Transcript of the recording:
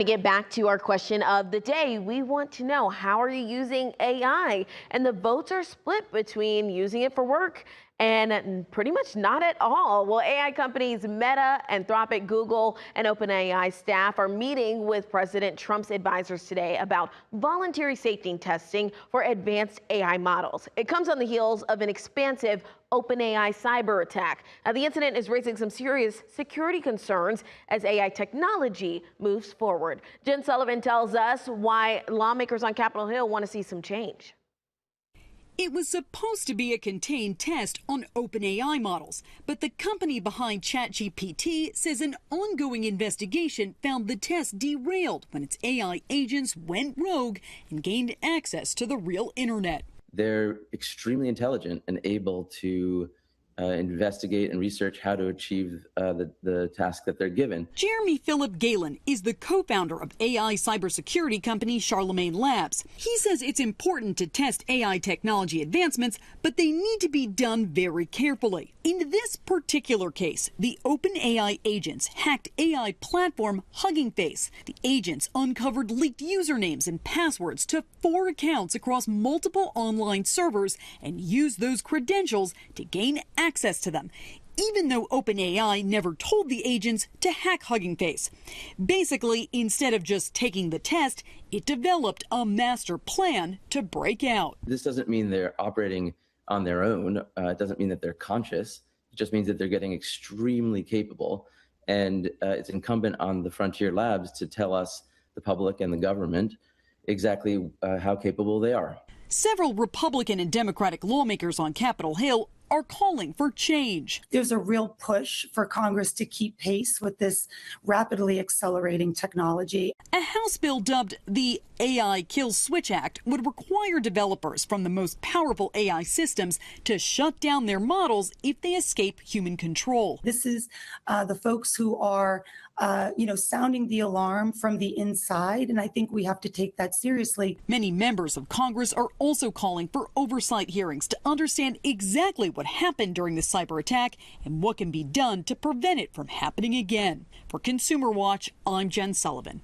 To get back to our question of the day, we want to know, how are you using AI? And the votes are split between using it for work and pretty much not at all. Well, AI companies Meta, Anthropic, Google, and OpenAI staff are meeting with President Trump's advisors today about voluntary safety testing for advanced AI models. It comes on the heels of an expansive OpenAI cyber attack. Now, the incident is raising some serious security concerns as AI technology moves forward. Jen Sullivan tells us why lawmakers on Capitol Hill want to see some change. It was supposed to be a contained test on OpenAI models, but the company behind ChatGPT says an ongoing investigation found the test derailed when its AI agents went rogue and gained access to the real internet. They're extremely intelligent and able to investigate and research how to achieve the task that they're given. Jeremy Philip Galen is the co-founder of AI cybersecurity company Charlemagne Labs. He says it's important to test AI technology advancements, but they need to be done very carefully. In this particular case, the OpenAI agents hacked AI platform Hugging Face. The agents uncovered leaked usernames and passwords to 4 accounts across multiple online servers and used those credentials to gain access to them, even though OpenAI never told the agents to hack Hugging Face. Basically, instead of just taking the test, it developed a master plan to break out. This doesn't mean they're operating on their own. It doesn't mean that they're conscious. It just means that they're getting extremely capable. And it's incumbent on the Frontier Labs to tell us, the public and the government, exactly how capable they are. Several Republican and Democratic lawmakers on Capitol Hill are calling for change. There's a real push for Congress to keep pace with this rapidly accelerating technology. A House bill dubbed the AI Kill Switch Act would require developers from the most powerful AI systems to shut down their models if they escape human control. This is the folks who are, sounding the alarm from the inside, and I think we have to take that seriously. Many members of Congress are also calling for oversight hearings to understand exactly what happened during the cyber attack and what can be done to prevent it from happening again. For Consumer Watch, I'm Jen Sullivan.